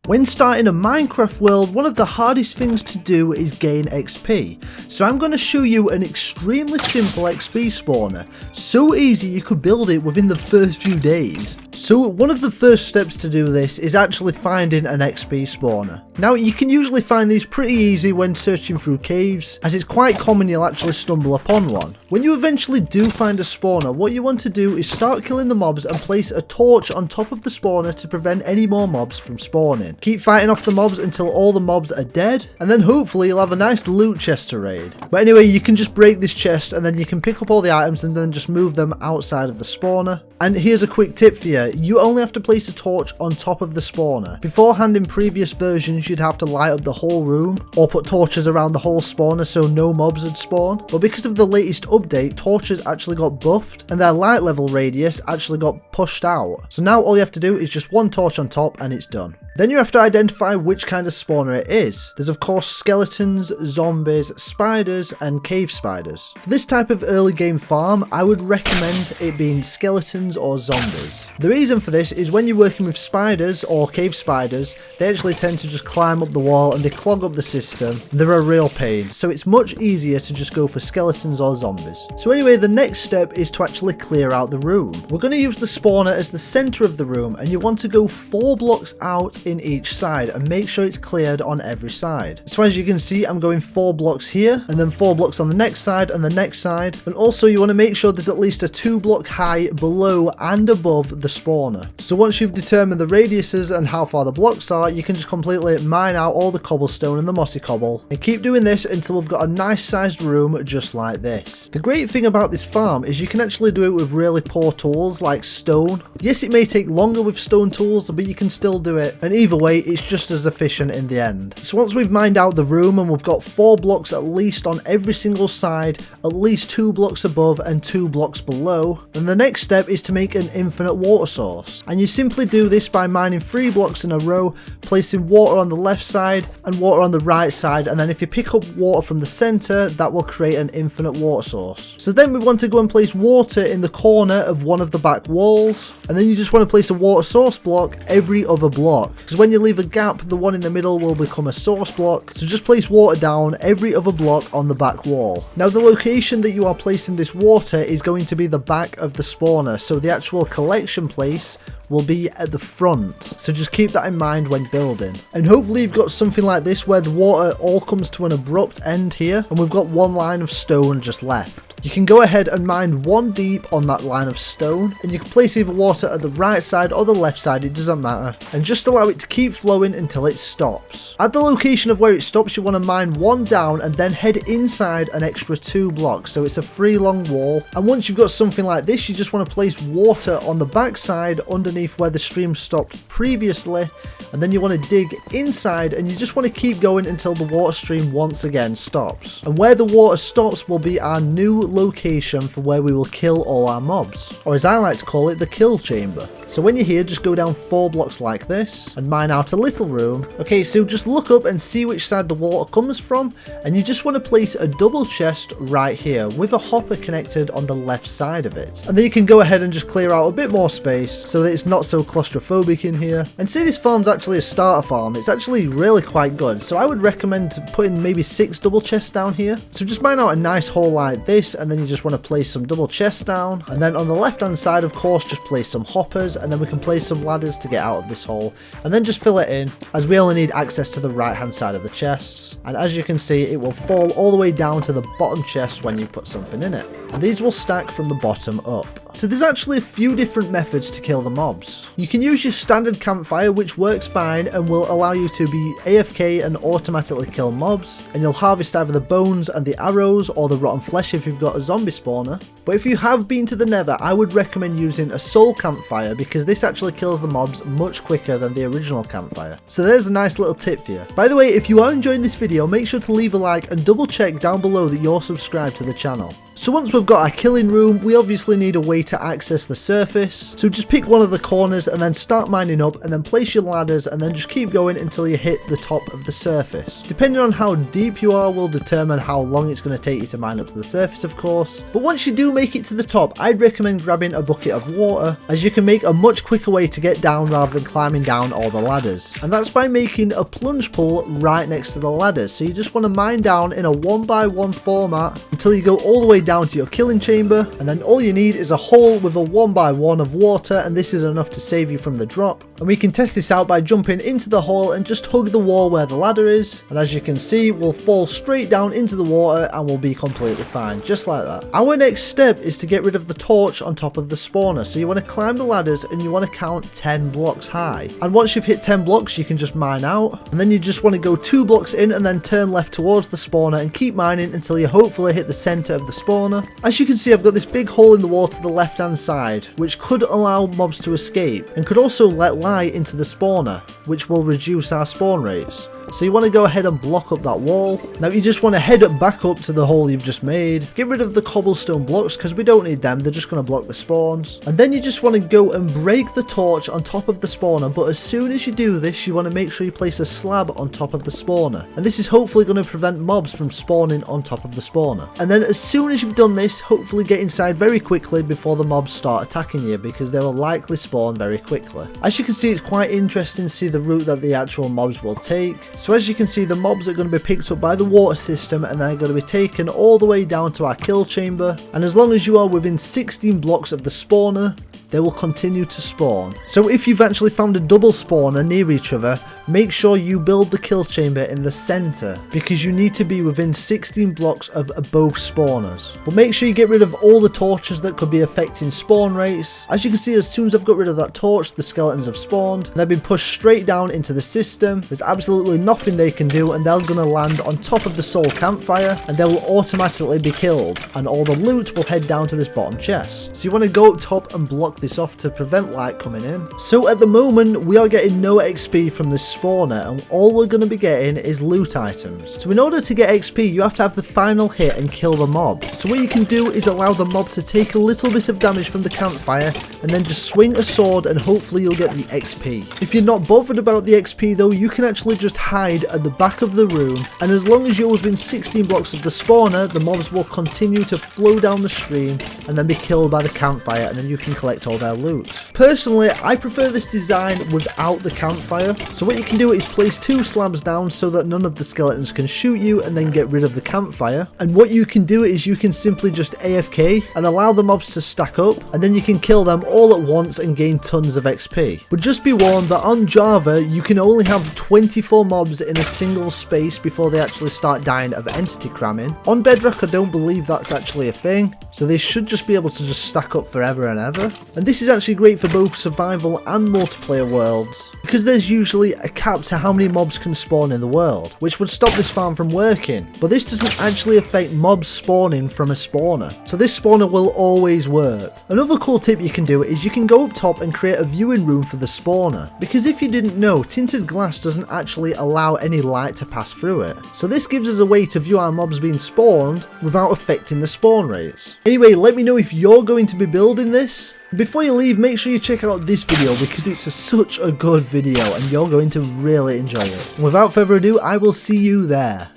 When starting a Minecraft world, one of the hardest things to do is gain XP. So I'm going to show you an extremely simple XP spawner. So easy you could build it within the first few days. So one of the first steps to do this is actually finding an XP spawner. Now you can usually find these pretty easy when searching through caves, as it's quite common you'll actually stumble upon one. When you eventually do find a spawner, what you want to do is start killing the mobs and place a torch on top of the spawner to prevent any more mobs from spawning. Keep fighting off the mobs until all the mobs are dead, and then hopefully you'll have a nice loot chest to raid. But anyway, you can just break this chest and then you can pick up all the items and then just move them outside of the spawner. And here's a quick tip for you, you only have to place a torch on top of the spawner. Beforehand in previous versions you'd have to light up the whole room or put torches around the whole spawner so no mobs would spawn. But because of the latest update, torches actually got buffed and their light level radius actually got pushed out. So now all you have to do is just one torch on top and it's done. Then you have to identify which kind of spawner it is. There's of course skeletons, zombies, spiders and cave spiders. For this type of early game farm, I would recommend it being skeletons or zombies. The reason for this is when you're working with spiders or cave spiders, they actually tend to just climb up the wall and they clog up the system. They're a real pain, so it's much easier to just go for skeletons or zombies. So anyway, the next step is to actually clear out the room. We're going to use the spawner as the center of the room, and you want to go 4 blocks out in each side and make sure it's cleared on every side. So as you can see, I'm going 4 blocks here and then 4 blocks on the next side and the next side. And also you want to make sure there's at least a 2 block high below and above the spawner. So once you've determined the radiuses and how far the blocks are, you can just completely mine out all the cobblestone and the mossy cobble and keep doing this until we've got a nice sized room just like this. The great thing about this farm is you can actually do it with really poor tools like stone. Yes, it may take longer with stone tools, but you can still do it, and either way it's just as efficient in the end. So once we've mined out the room and we've got 4 blocks at least on every single side, at least 2 blocks above and 2 blocks below, then the next step is to make an infinite water source. And you simply do this by mining 3 blocks in a row, placing water on the left side and water on the right side, and then if you pick up water from the center, that will create an infinite water source. So then we want to go and place water in the corner of one of the back walls, and then you just want to place a water source block every other block, because when you leave a gap, the one in the middle will become a source block. So just place water down every other block on the back wall. Now the location that you are placing this water is going to be the back of the spawner, so the actual collection place will be at the front, so just keep that in mind when building. And hopefully you've got something like this where the water all comes to an abrupt end here and we've got one line of stone just left. You can go ahead and mine 1 deep on that line of stone, and you can place either water at the right side or the left side, it doesn't matter, and just allow it to keep flowing until it stops. At the location of where it stops, you want to mine 1 down and then head inside an extra 2 blocks, so it's a 3 long wall. And once you've got something like this, you just want to place water on the back side underneath where the stream stopped previously, and then you want to dig inside and you just want to keep going until the water stream once again stops. And where the water stops will be our new location for where we will kill all our mobs, or as I like to call it, the kill chamber. So when you're here, just go down 4 blocks like this and mine out a little room. Okay, so just look up and see which side the water comes from, and you just want to place a double chest right here with a hopper connected on the left side of it. And then you can go ahead and just clear out a bit more space so that it's not so claustrophobic in here. And see, this farm's actually a starter farm. It's actually really quite good, so I would recommend putting maybe 6 double chests down here. So just mine out a nice hole like this, and then you just want to place some double chests down, and then on the left hand side of course just place some hoppers, and then we can place some ladders to get out of this hole, and then just fill it in, as we only need access to the right hand side of the chests. And as you can see, it will fall all the way down to the bottom chest when you put something in it, and these will stack from the bottom up. So there's actually a few different methods to kill the mobs. You can use your standard campfire, which works fine and will allow you to be AFK and automatically kill mobs, and you'll harvest either the bones and the arrows or the rotten flesh if you've got a zombie spawner. But if you have been to the Nether, I would recommend using a soul campfire, because this actually kills the mobs much quicker than the original campfire. So there's a nice little tip for you. By the way, if you are enjoying this video, make sure to leave a like and double check down below that you're subscribed to the channel. So once we've got our killing room, we obviously need a way to access the surface. So just pick one of the corners and then start mining up, and then place your ladders and then just keep going until you hit the top of the surface. Depending on how deep you are will determine how long it's going to take you to mine up to the surface, of course. But once you do make it to the top, I'd recommend grabbing a bucket of water, as you can make a much quicker way to get down rather than climbing down all the ladders. And that's by making a plunge pool right next to the ladders. So you just want to mine down in a 1x1 format until you go all the way down to your killing chamber, and then all you need is a hole with a 1x1 of water, and this is enough to save you from the drop. And we can test this out by jumping into the hole and just hug the wall where the ladder is, and as you can see, we'll fall straight down into the water and we'll be completely fine, just like that. Our next step is to get rid of the torch on top of the spawner. So you want to climb the ladders and you want to count 10 blocks high, and once you've hit 10 blocks you can just mine out, and then you just want to go 2 blocks in and then turn left towards the spawner and keep mining until you hopefully hit the center of the spawner. As you can see, I've got this big hole in the wall to the left hand side, which could allow mobs to escape and could also let light into the spawner, which will reduce our spawn rates. So you want to go ahead and block up that wall. Now you just want to head back up to the hole you've just made. Get rid of the cobblestone blocks because we don't need them, they're just going to block the spawns. And then you just want to go and break the torch on top of the spawner, but as soon as you do this you want to make sure you place a slab on top of the spawner. And this is hopefully going to prevent mobs from spawning on top of the spawner. And then as soon as you've done this, hopefully get inside very quickly before the mobs start attacking you, because they will likely spawn very quickly. As you can see, it's quite interesting to see the route that the actual mobs will take. So as you can see, the mobs are going to be picked up by the water system and they're going to be taken all the way down to our kill chamber, and as long as you are within 16 blocks of the spawner, they will continue to spawn. So if you've actually found a double spawner near each other, make sure you build the kill chamber in the center, because you need to be within 16 blocks of both spawners. But make sure you get rid of all the torches that could be affecting spawn rates. As you can see, as soon as I've got rid of that torch, the skeletons have spawned. They've been pushed straight down into the system. There's absolutely nothing they can do, and they're going to land on top of the soul campfire and they will automatically be killed, and all the loot will head down to this bottom chest. So you want to go up top and block this off to prevent light coming in. So at the moment we are getting no XP from this spawner, and all we're going to be getting is loot items. So in order to get XP you have to have the final hit and kill the mob. So what you can do is allow the mob to take a little bit of damage from the campfire and then just swing a sword, and hopefully you'll get the XP. If you're not bothered about the XP though, you can actually just hide at the back of the room, and as long as you're within 16 blocks of the spawner, the mobs will continue to flow down the stream and then be killed by the campfire, and then you can collect all their loot. Personally, I prefer this design without the campfire. So what you can do is place 2 slabs down so that none of the skeletons can shoot you, and then get rid of the campfire. And what you can do is you can simply just AFK and allow the mobs to stack up, and then you can kill them all at once and gain tons of XP. But just be warned that on Java you can only have 24 mobs in a single space before they actually start dying of entity cramming. On Bedrock I don't believe that's actually a thing, so they should just be able to just stack up forever and ever. And this is actually great for both survival and multiplayer worlds, because there's usually a cap to how many mobs can spawn in the world, which would stop this farm from working. But this doesn't actually affect mobs spawning from a spawner, so this spawner will always work. Another cool tip you can do is you can go up top and create a viewing room for the spawner, because if you didn't know, tinted glass doesn't actually allow any light to pass through it. So this gives us a way to view our mobs being spawned without affecting the spawn rates. Anyway, let me know if you're going to be building this. Before you leave, make sure you check out this video because it's such a good video and you're going to really enjoy it. And without further ado, I will see you there.